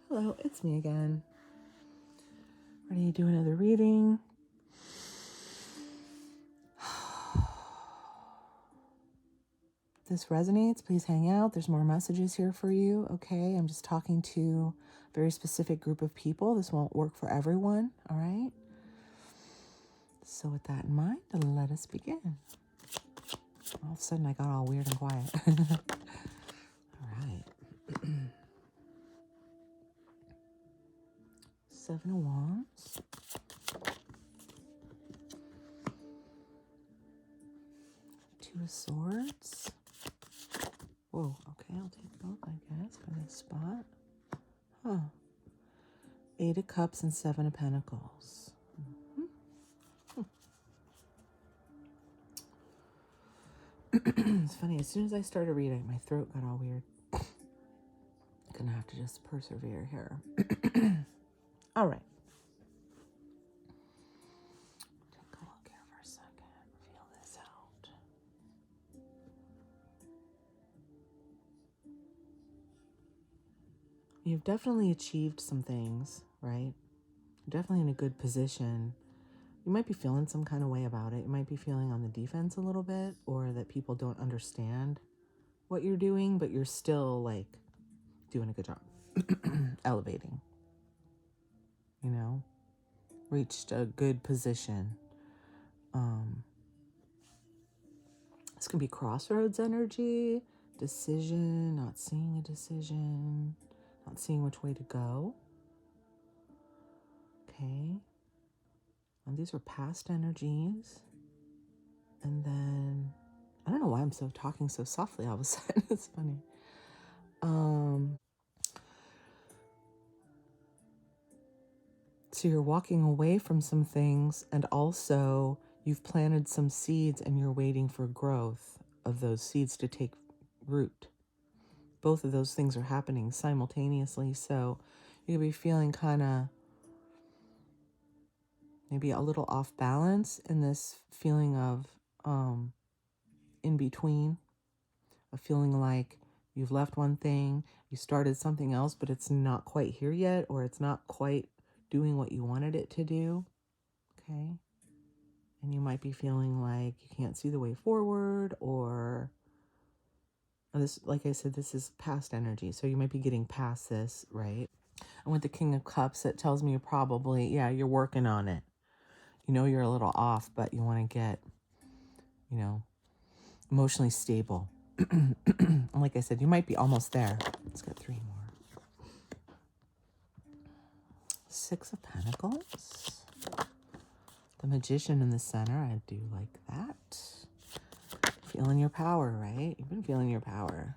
Hello, it's me again. Ready to do another reading? If this resonates, please hang out. There's more messages here for you, okay? I'm just talking to a very specific group of people. This won't work for everyone, all right? So with that in mind, let us begin. All of a sudden, I got all weird and quiet. All right. Seven of Wands. Two of Swords. Whoa, okay, I'll take both, I guess, for this spot. Huh. Eight of Cups and Seven of Pentacles. It's funny, as soon as I started reading, my throat got all weird. Gonna have to just persevere here. All right. Take a look here for a second. Feel this out. You've definitely achieved some things, right? You're definitely in a good position. You might be feeling some kind of way about it. You might be feeling on the defense a little bit, or that people don't understand what you're doing, but you're still like doing a good job. Elevating. You know? Reached a good position. This can be crossroads energy, decision, not seeing a decision, not seeing which way to go. Okay. And these are past energies. And then, I don't know why I'm talking so softly all of a sudden. It's funny. So you're walking away from some things, and also you've planted some seeds and you're waiting for growth of those seeds to take root. Both of those things are happening simultaneously. So you could be feeling kind of maybe a little off balance in this feeling of in between, a feeling like you've left one thing, you started something else, but it's not quite here yet, or it's not quite doing what you wanted it to do. Okay. And you might be feeling like you can't see the way forward, or this, like I said, this is past energy. So you might be getting past this, right? And with the King of Cups, it tells me probably, yeah, you're working on it. You know, you're a little off, but you want to get, you know, emotionally stable. And like I said, you might be almost there. Let's get three more. Six of Pentacles. The Magician in the center. I do like that. Feeling your power, right? You've been feeling your power.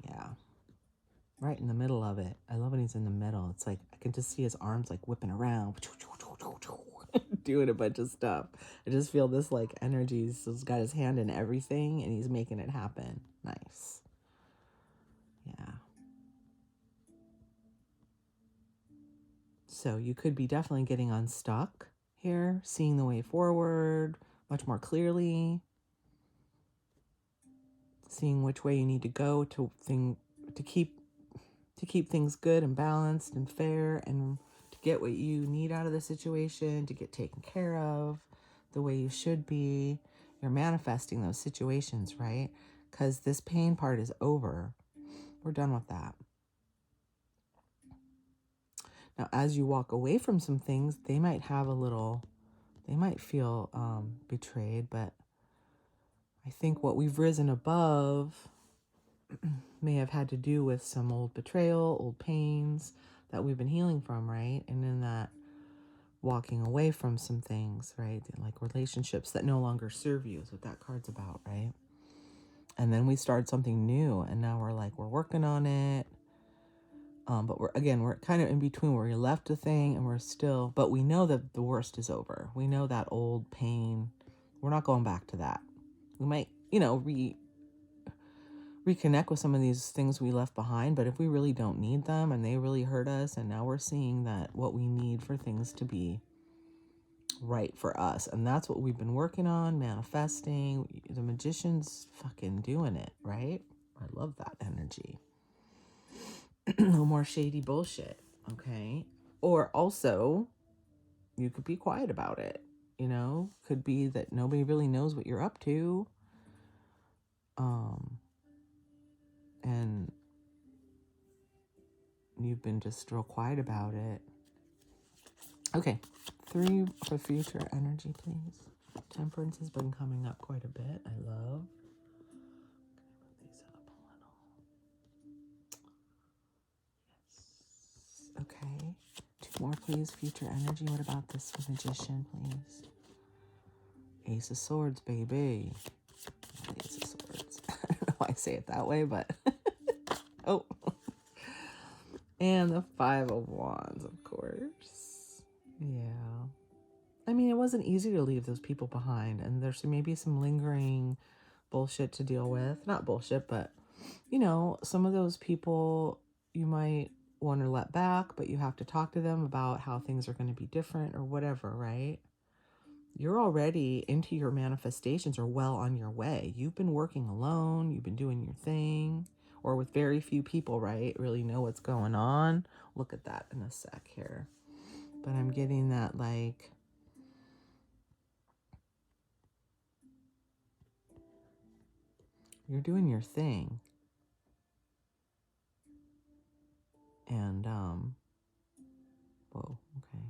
Yeah. Right in the middle of it. I love when he's in the middle. It's like, I can just see his arms like whipping around. Doing a bunch of stuff. I just feel this like energy. He's got his hand in everything and he's making it happen. Nice. Yeah. So you could be definitely getting unstuck here, seeing the way forward much more clearly, seeing which way you need to go to keep things good and balanced and fair, and to get what you need out of the situation, to get taken care of the way you should be. You're manifesting those situations, right? Because this pain part is over. We're done with that. Now, as you walk away from some things, they might feel betrayed, but I think what we've risen above may have had to do with some old betrayal, old pains that we've been healing from, right? And in that, walking away from some things, right? Like relationships that no longer serve you is what that card's about, right? And then we start something new, and now we're working on it. But we're kind of in between where we left a thing and but we know that the worst is over. We know that old pain. We're not going back to that. We might, reconnect with some of these things we left behind, but if we really don't need them and they really hurt us, and now we're seeing that what we need for things to be right for us, and that's what we've been working on, manifesting. The Magician's fucking doing it, right? I love that energy. No more shady bullshit. Okay. Or also, you could be quiet about it. Could be that nobody really knows what you're up to. And you've been just real quiet about it. Okay. 3 for future energy, please. Temperance has been coming up quite a bit. I love. These up a little. Yes. Okay. 2 more, please. Future energy. What about this Magician, please? Ace of Swords, baby. Ace of Swords. I don't know why I say it that way, but oh. And the 5 of Wands, of course. Yeah. I mean, it wasn't easy to leave those people behind, and there's maybe some lingering bullshit to deal with. Not bullshit, but some of those people you might want to let back, but you have to talk to them about how things are going to be different or whatever, right? You're already into your manifestations or well on your way. You've been working alone. You've been doing your thing, or with very few people, right? Really know what's going on. Look at that in a sec here. But I'm getting that like, you're doing your thing. And, whoa, okay.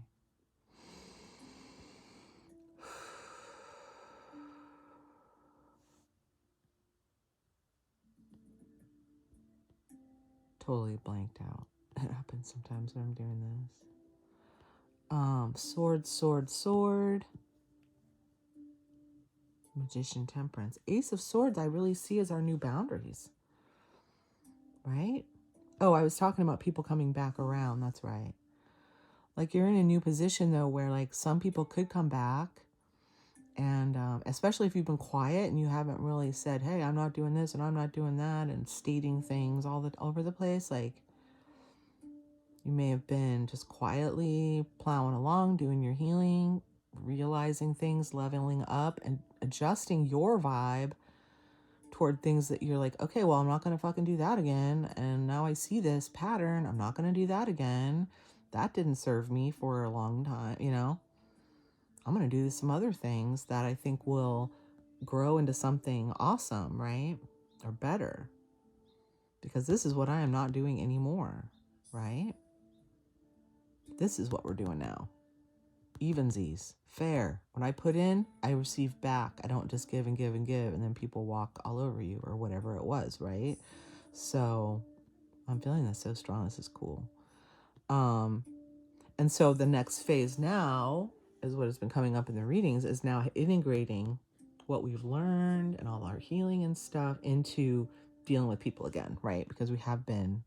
Totally blanked out. It happens sometimes when I'm doing this. Sword, sword, sword. Magician, Temperance. Ace of Swords I really see as our new boundaries. Right? Oh, I was talking about people coming back around. That's right. Like you're in a new position though where like some people could come back. And especially if you've been quiet and you haven't really said, hey, I'm not doing this and I'm not doing that, and stating things all over the place. Like you may have been just quietly plowing along, doing your healing, realizing things, leveling up and adjusting your vibe toward things that you're like, okay, well, I'm not going to fucking do that again. And now I see this pattern. I'm not going to do that again. That didn't serve me for a long time, I'm going to do some other things that I think will grow into something awesome, right? Or better. Because this is what I am not doing anymore, right? This is what we're doing now. Evensies, fair. When I put in, I receive back. I don't just give and give and give, and then people walk all over you or whatever it was, right? So I'm feeling this so strong. This is cool. And so the next phase now is what has been coming up in the readings is now integrating what we've learned and all our healing and stuff into dealing with people again, right? Because we have been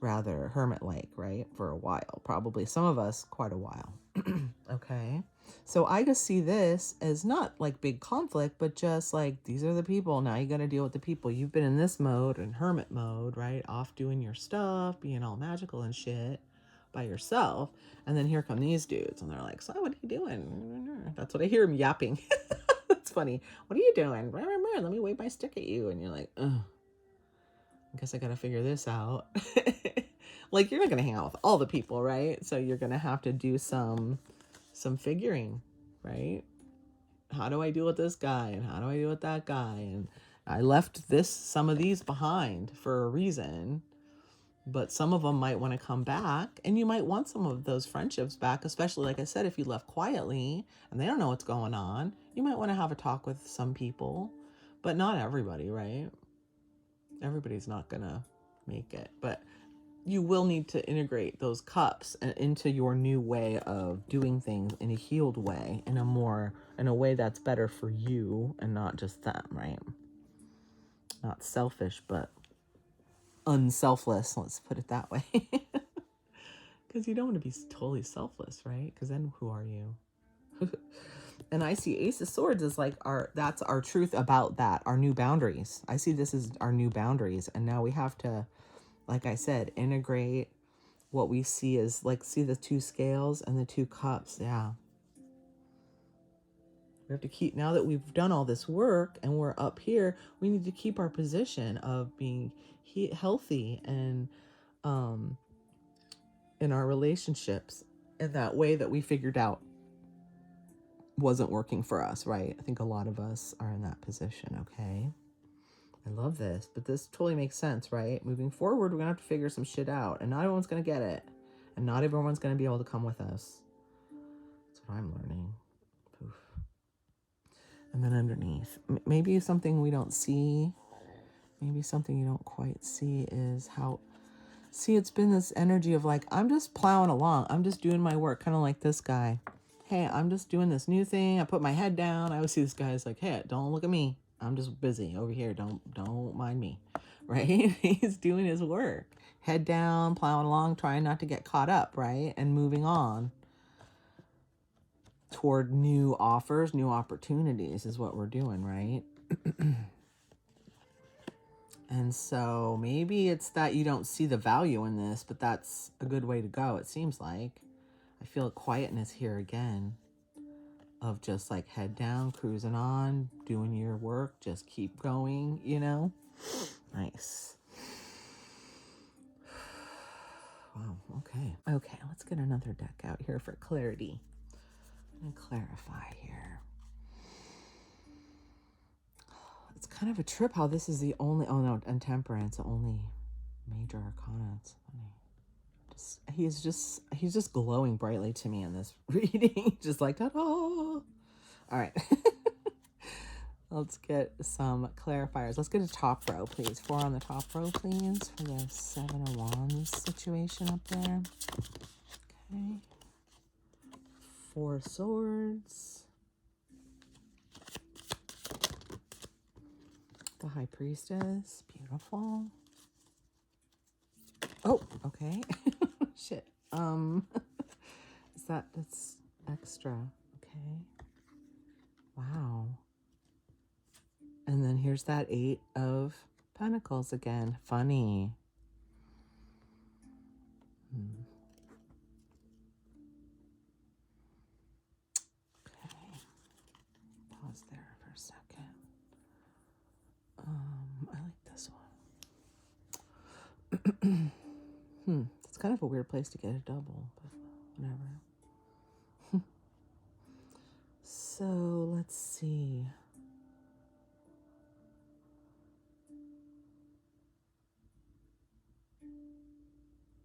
rather hermit-like, right? For a while, probably some of us quite a while. Okay. So I just see this as not like big conflict, but just like, these are the people. Now you got to deal with the people. You've been in this mode and hermit mode, right? Off doing your stuff, being all magical and shit by yourself. And then here come these dudes and they're like, so what are you doing? That's what I hear them yapping. That's funny. What are you doing? Let me wave my stick at you. And you're like, ugh. I guess I got to figure this out. Like, you're not going to hang out with all the people, right? So you're going to have to do some figuring, right? How do I deal with this guy? And how do I deal with that guy? And I left some of these behind for a reason, but some of them might want to come back, and you might want some of those friendships back, especially, like I said, if you left quietly and they don't know what's going on. You might want to have a talk with some people, but not everybody, right? Everybody's not going to make it, but you will need to integrate those cups into your new way of doing things in a healed way, in a way that's better for you and not just them, right? Not selfish, but unselfless. Let's put it that way. Because you don't want to be totally selfless, right? Because then who are you? And I see Ace of Swords as like that's our truth about that, our new boundaries. I see this as our new boundaries. And now we have to, like I said, integrate what we see as, like, see the 2 scales and the 2 cups. Yeah. We have to keep, now that we've done all this work and we're up here, we need to keep our position of being healthy and um, in our relationships in that way that we figured out wasn't working for us, right? I think a lot of us are in that position, okay? I love this, but this totally makes sense, right? Moving forward, we're gonna have to figure some shit out, and not everyone's gonna get it, and not everyone's gonna be able to come with us. That's what I'm learning. Oof. And then underneath, maybe something we don't see, maybe something you don't quite see is how, see, it's been this energy of like, I'm just plowing along, I'm just doing my work, kind of like this guy. Hey, I'm just doing this new thing. I put my head down. I always see this guy is like, hey, don't look at me. I'm just busy over here. Don't mind me. Right? He's doing his work. Head down, plowing along, trying not to get caught up, right? And moving on toward new offers, new opportunities is what we're doing, right? And so maybe it's that you don't see the value in this, but that's a good way to go, it seems like. I feel quietness here again. Of just like head down, cruising on, doing your work, just keep going, you know? Nice. Wow, okay. Okay, let's get another deck out here for clarity. And clarify here. It's kind of a trip how this is the only, oh no, and Temperance, the only major arcana. It's funny. He's just glowing brightly to me in this reading. Just like, ta-da! All right. Let's get some clarifiers. Let's get a top row, please. 4 on the top row, please, for the 7 of Wands situation up there. Okay. 4 swords. The High Priestess. Beautiful. Oh, okay. Shit. That's extra. Okay. Wow. And then here's that 8 of Pentacles again. Funny. Okay. Pause there for a second. I like this one. It's kind of a weird place to get a double, but whatever. So let's see.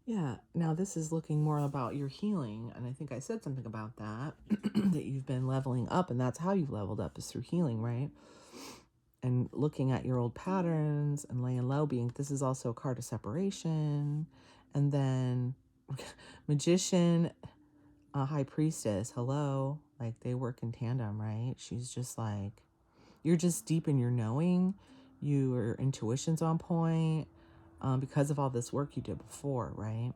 Yeah, now this is looking more about your healing, and I think I said something about that, that you've been leveling up, and that's how you've leveled up, is through healing, right? And looking at your old patterns and laying low, this is also a card of separation. And then Magician, High Priestess, hello, like they work in tandem, right? She's just like, you're just deep in your knowing, your intuition's on point, because of all this work you did before, right?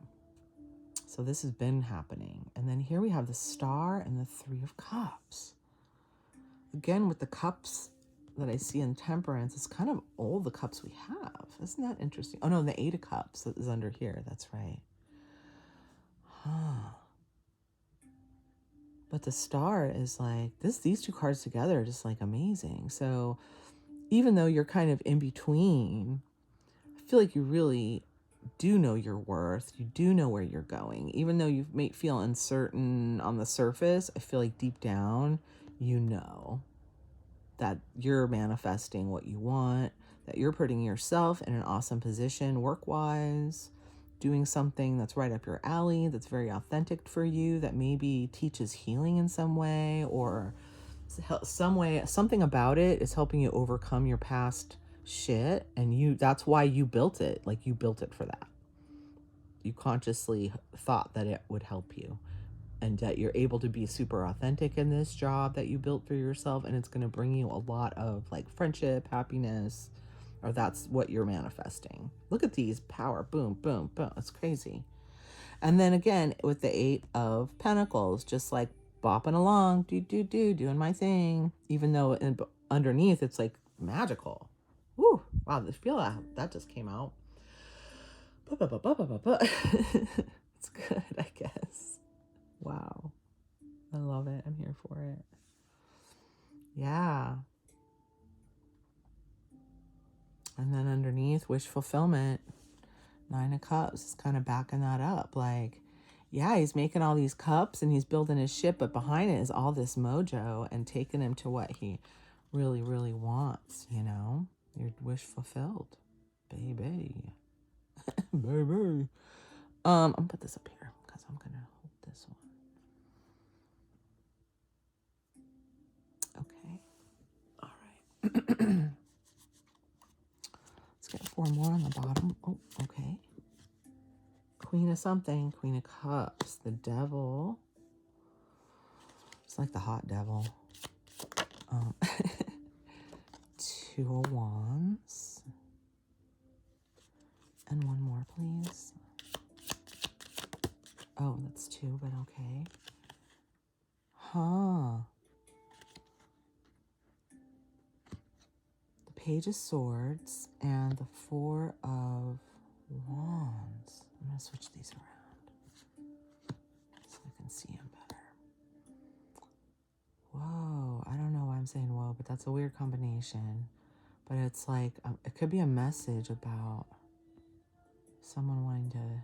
So this has been happening. And then here we have the Star and the 3 of Cups. Again, with the cups that I see in Temperance, it's kind of all the cups we have. Isn't that interesting? Oh no, the 8 of Cups is under here. That's right. Huh. But the Star is like, these 2 cards together are just like amazing. So even though you're kind of in between, I feel like you really do know your worth. You do know where you're going. Even though you may feel uncertain on the surface, I feel like deep down, you know that you're manifesting what you want, that you're putting yourself in an awesome position work-wise, doing something that's right up your alley, that's very authentic for you, that maybe teaches healing in some way, or something about it is helping you overcome your past shit, and that's why you built it. Like, you built it for that. You consciously thought that it would help you, and that you're able to be super authentic in this job that you built for yourself, and it's going to bring you a lot of like friendship, happiness, or that's what you're manifesting. Look at these, power, boom, boom, boom. It's crazy. And then again with the 8 of Pentacles, just like bopping along, doing my thing, even though underneath it's like magical. Woo, wow, the feel that just came out. It's good, I guess. Wow. I love it. I'm here for it. Yeah. And then underneath, wish fulfillment. Nine of Cups is kind of backing that up. Like, yeah, he's making all these cups and he's building his ship, but behind it is all this mojo and taking him to what he really, really wants, you know? Your wish fulfilled. Baby. Baby. I'm gonna put this up here because I'm gonna hold this one. Okay. All right. Let's get 4 more on the bottom. Oh, okay. Queen of something. Queen of Cups. The Devil. It's like the hot devil. 2 of Wands. And 1 more, please. Oh, that's 2, but okay. Huh. The Page of Swords and the 4 of Wands. I'm going to switch these around so I can see them better. Whoa. I don't know why I'm saying whoa, but that's a weird combination. But it's like, it could be a message about someone wanting to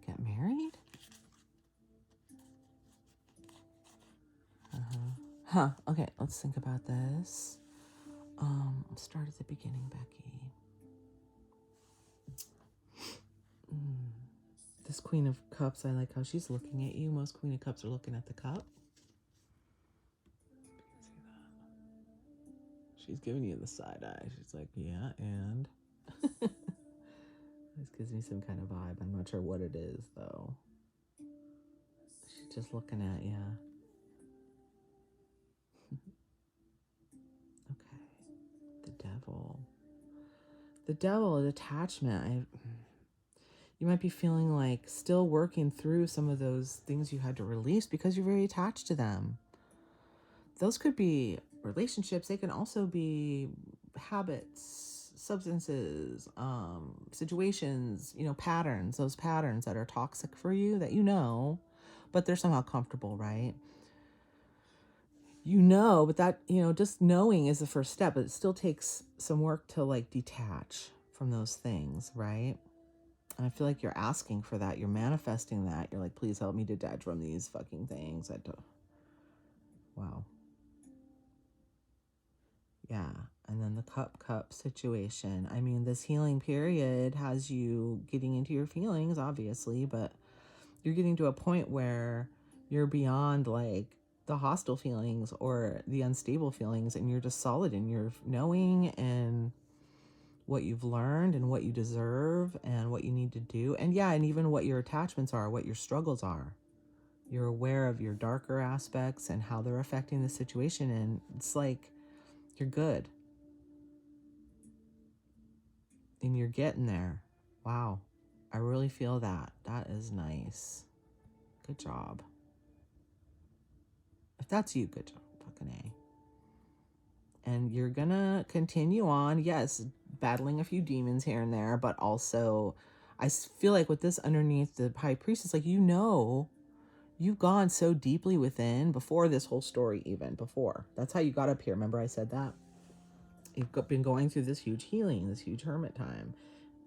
get married? Huh. Okay, let's think about this. Start at the beginning, Becky. This Queen of Cups, I like how she's looking at you. Most Queen of Cups are looking at the cup. See that? She's giving you the side eye. She's like, yeah, and... This gives me some kind of vibe. I'm not sure what it is, though. She's just looking at you. Okay. The Devil. The Devil, detachment. You might be feeling like still working through some of those things you had to release because you're very attached to them. Those could be relationships. They can also be habits, substances, situations, patterns, those patterns that are toxic for you that but they're somehow comfortable, right? But that, just knowing is the first step, but it still takes some work to like detach from those things, right? And I feel like you're asking for that. You're manifesting that. You're like, please help me detach from these fucking things. Wow. Yeah. And then the cup situation. I mean, this healing period has you getting into your feelings, obviously, but you're getting to a point where you're beyond like the hostile feelings or the unstable feelings, and you're just solid in your knowing and what you've learned and what you deserve and what you need to do. And yeah, and even what your attachments are, what your struggles are. You're aware of your darker aspects and how they're affecting the situation. And it's like, you're good. And you're getting there. Wow. I really feel that. That is nice. Good job. If that's you, good job. Fucking A. And you're gonna continue on, yes, battling a few demons here and there, but also I feel like with this underneath the High Priestess, like, you've gone so deeply within before this whole story, even before. That's how you got up here. Remember I said that? You've been going through this huge healing, this huge hermit time,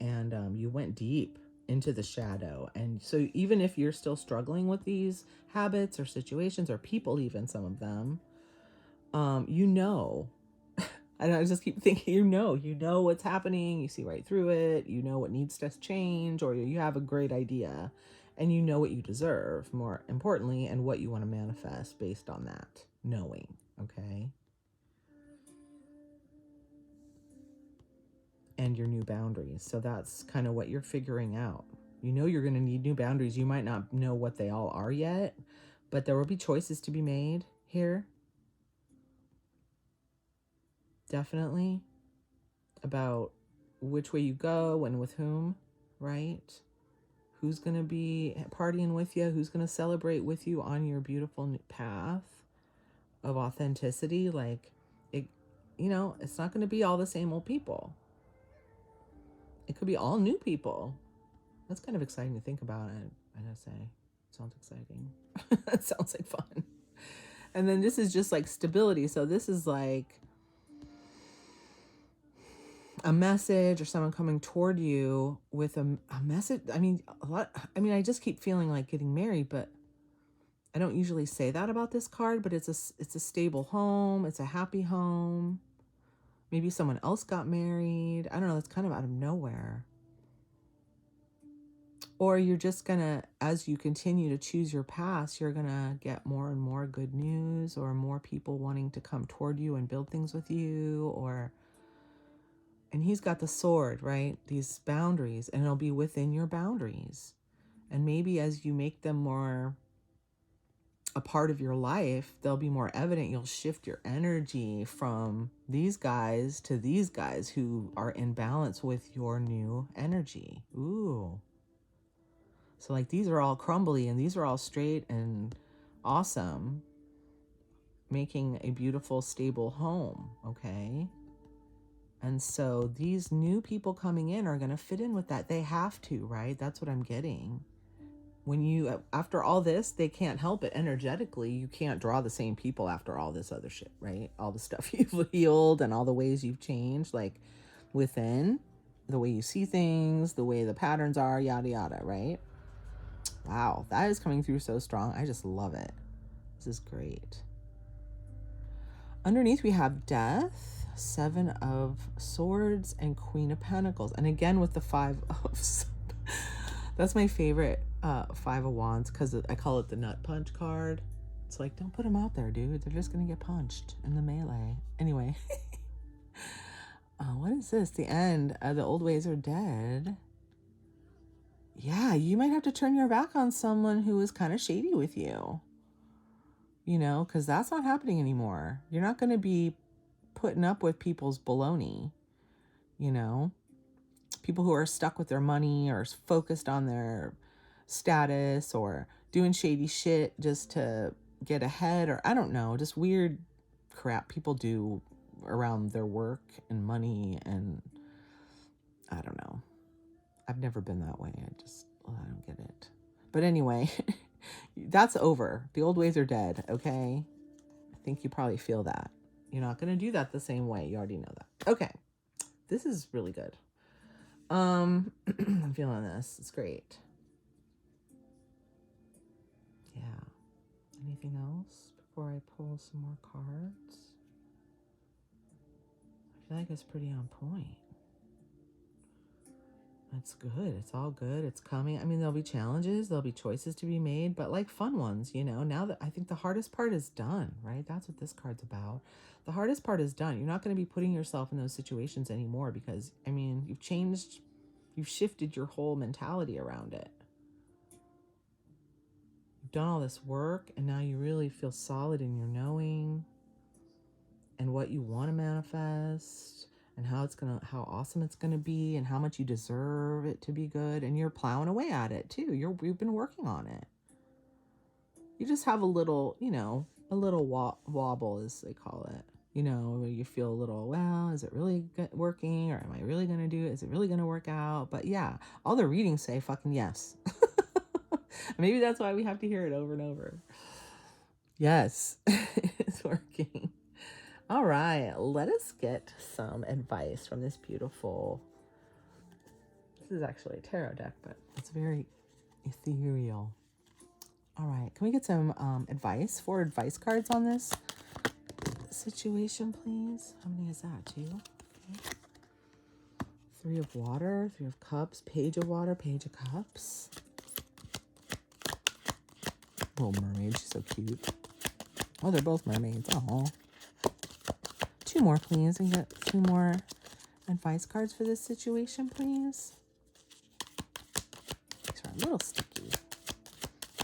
and you went deep into the shadow. And so even if you're still struggling with these habits or situations or people, even some of them, and I just keep thinking, you know what's happening. You see right through it. You know what needs to change, or you have a great idea, and you know what you deserve, more importantly, and what you want to manifest based on that knowing. Okay. And your new boundaries. So that's kind of what you're figuring out. You're going to need new boundaries. You might not know what they all are yet, but there will be choices to be made here. Definitely. About which way you go and with whom, right? Who's going to be partying with you? Who's going to celebrate with you on your beautiful path of authenticity? Like, it's not going to be all the same old people. It could be all new people. That's kind of exciting to think about. I gotta say, sounds exciting. It sounds like fun. And then this is just like stability. So this is like, a message or someone coming toward you with a message. I mean, I just keep feeling like getting married, but I don't usually say that about this card, but it's a stable home. It's a happy home. Maybe someone else got married. I don't know. It's kind of out of nowhere. Or you're just going to, as you continue to choose your path, you're going to get more and more good news, or more people wanting to come toward you and build things with you. And he's got the sword, right? These boundaries, and it'll be within your boundaries. And maybe as you make them more a part of your life, they'll be more evident. You'll shift your energy from these guys to these guys who are in balance with your new energy. Ooh. So like these are all crumbly and these are all straight and awesome, making a beautiful, stable home, okay? And so these new people coming in are going to fit in with that. They have to, right? That's what I'm getting. When you, after all this, they can't help it energetically. You can't draw the same people after all this other shit, right? All the stuff you've healed and all the ways you've changed, like within, the way you see things, the way the patterns are, yada, yada, right? Wow, that is coming through so strong. I just love it. This is great. Underneath we have Death, Seven of Swords, and Queen of Pentacles. And again with the Five of... That's my favorite Five of Wands, because I call it the nut punch card. It's like, don't put them out there, dude. They're just going to get punched in the melee. Anyway. What is this? The end. The old ways are dead. Yeah, you might have to turn your back on someone who is kind of shady with you. You know, because that's not happening anymore. You're not going to be putting up with people's baloney. You know, people who are stuck with their money or focused on their status or doing shady shit just to get ahead, or I don't know, just weird crap people do around their work and money. And I don't know. I've never been that way. I don't get it. But anyway, that's over. The old ways are dead, okay? I think you probably feel that. You're not going to do that the same way. You already know that. Okay. This is really good. I'm feeling this. It's great. Yeah. Anything else before I pull some more cards? I feel like it's pretty on point. It's good. It's all good. It's coming. I mean, there'll be challenges. There'll be choices to be made, but like fun ones, you know. Now that I think the hardest part is done, right? That's what this card's about. The hardest part is done. You're not going to be putting yourself in those situations anymore because, I mean, you've shifted your whole mentality around it. You've done all this work, and now you really feel solid in your knowing and what you want to manifest, and how awesome it's gonna be, and how much you deserve it to be good, and you're plowing away at it too. You've been working on it. You just have a little, you know, a little wobble, as they call it. You know, where you feel a little, well, is it really working, or am I really gonna do it? Is it really gonna work out? But yeah, all the readings say fucking yes. Maybe that's why we have to hear it over and over. Yes, it's working. All right, let us get some advice from this beautiful... This is actually a tarot deck, but it's very ethereal. All right, can we get some advice? 4 advice cards on this situation, please. How many is that? 2? Okay. 3 of water, 3 of cups, page of water, page of cups. Little mermaid, she's so cute. Oh, they're both mermaids. Oh. 2 more, please, and get 2 more advice cards for this situation, please. These are a little sticky.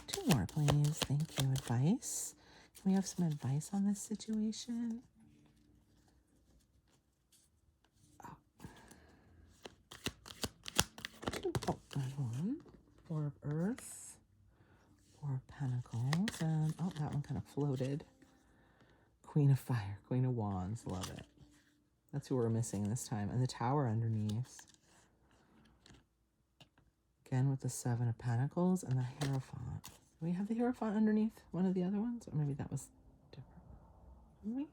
2 more, please. Thank you. Advice. Can we have some advice on this situation? Oh, there's 1. 4 of earth. 4 of pentacles. And, oh, that one kind of floated. Queen of fire. Queen of wands. Love it. That's who we're missing this time. And the tower underneath. Again with the 7 of pentacles and the Hierophant. Do we have the Hierophant underneath one of the other ones? Or maybe that was different. Didn't we?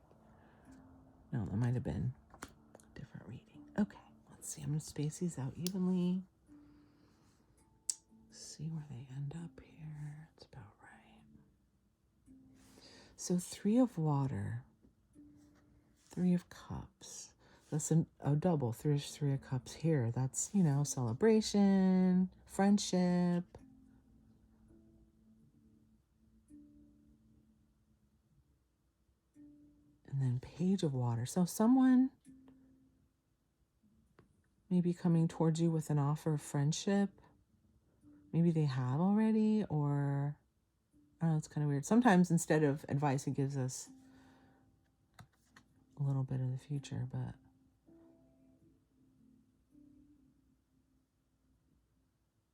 No, that might have been a different reading. Okay, Let's see, I'm going to space these out evenly. See where they end up here. It's about right. So 3 of water, 3 of cups. That's a double. There's 3 of cups here. That's, you know, celebration, friendship. And then page of water. So someone may be coming towards you with an offer of friendship. Maybe they have already, or I don't know, it's kind of weird. Sometimes instead of advice, it gives us a little bit of the future, but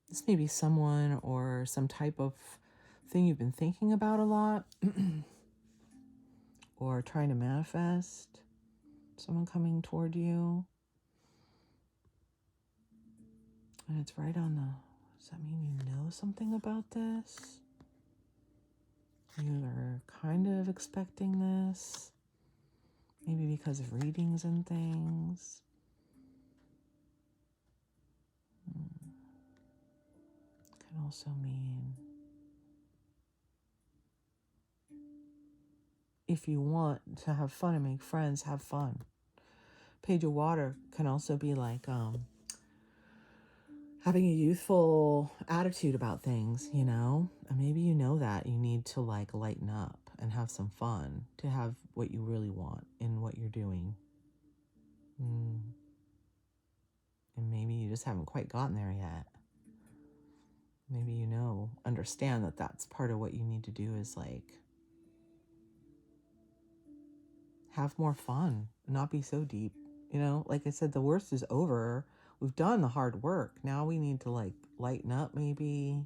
this may be someone or some type of thing you've been thinking about a lot or trying to manifest. Someone coming toward you. And it's right on the... Does that mean you know something about this? You are kind of expecting this. Maybe because of readings and things. Can also mean if you want to have fun and make friends, have fun. Page of water can also be like having a youthful attitude about things, you know? And maybe you know that you need to like lighten up and have some fun to have what you really want in what you're doing. And maybe you just haven't quite gotten there yet. Maybe you know, understand that that's part of what you need to do is like have more fun, not be so deep. You know, like I said, the worst is over. We've done the hard work. Now we need to like lighten up maybe,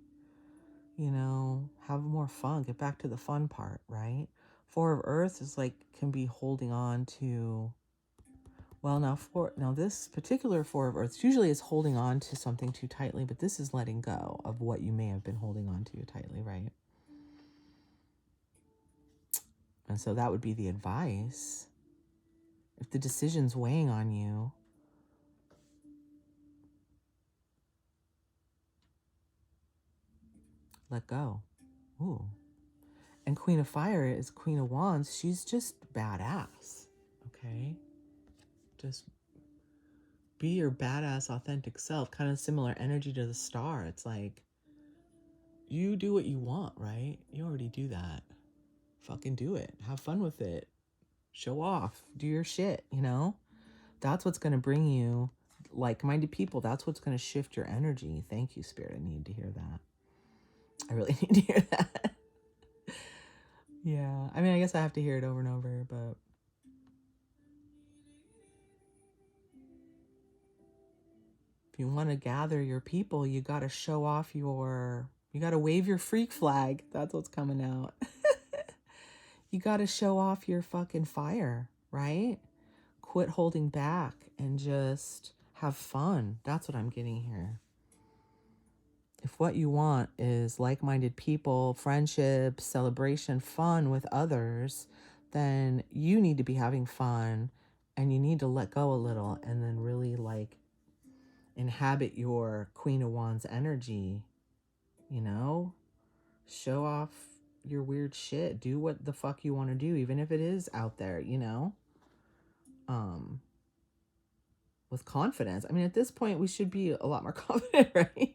you know, have more fun, get back to the fun part, right? 4 of Earth is like, can be holding on to, well, now this particular 4 of Earth usually is holding on to something too tightly, but this is letting go of what you may have been holding on to tightly, right? And so that would be the advice. If the decision's weighing on you, let go. Ooh. And Queen of Fire is Queen of Wands. She's just badass, okay? Just be your badass, authentic self. Kind of similar energy to the Star. It's like, you do what you want, right? You already do that. Fucking do it. Have fun with it. Show off. Do your shit, you know? That's what's going to bring you like-minded people. That's what's going to shift your energy. Thank you, Spirit. I need to hear that. I really need to hear that. Yeah. I mean, I guess I have to hear it over and over, but if you want to gather your people, you got to show off you got to wave your freak flag. That's what's coming out. You got to show off your fucking fire, right? Quit holding back and just have fun. That's what I'm getting here. If what you want is like-minded people, friendship, celebration, fun with others, then you need to be having fun and you need to let go a little and then really like inhabit your Queen of Wands energy, you know? Show off your weird shit. Do what the fuck you want to do, even if it is out there, you know? With confidence. I mean, at this point, we should be a lot more confident, right?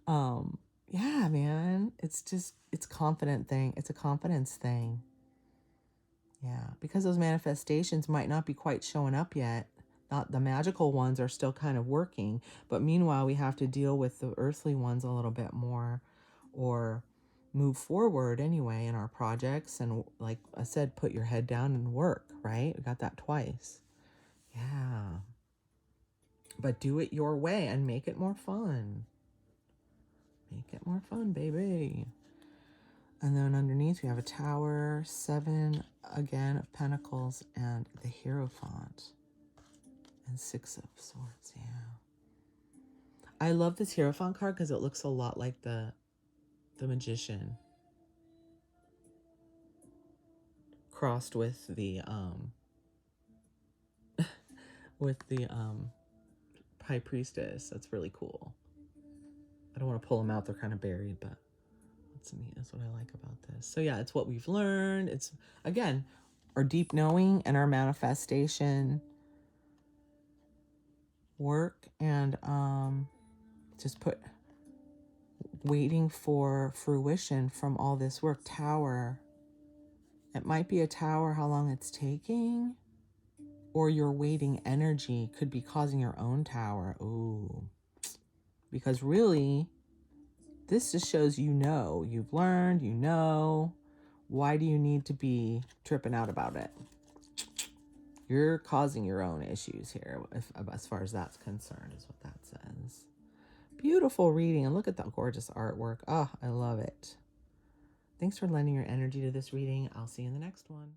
Yeah, man. It's confident thing. It's a confidence thing. Yeah, because those manifestations might not be quite showing up yet. Not the magical ones are still kind of working, but meanwhile, we have to deal with the earthly ones a little bit more or move forward anyway in our projects. And like I said, put your head down and work, right? We got that twice. Yeah. But do it your way and make it more fun. Make it more fun, baby. And then underneath we have a Tower, 7 again of Pentacles, and the Hierophant. And 6 of Swords, yeah. I love this Hierophant card because it looks a lot like the Magician. Crossed with the High Priestess. That's really cool. I don't want to pull them out. They're kind of buried, but that's neat. That's what I like about this. So yeah, it's what we've learned. It's, again, our deep knowing and our manifestation work, and just put waiting for fruition from all this work. Tower. It might be a tower, how long it's taking, or your waiting energy could be causing your own tower. Ooh. Because really, this just shows you've learned, why do you need to be tripping out about it? You're causing your own issues here, as far as that's concerned, is what that says. Beautiful reading, and look at that gorgeous artwork. Oh, I love it. Thanks for lending your energy to this reading. I'll see you in the next one.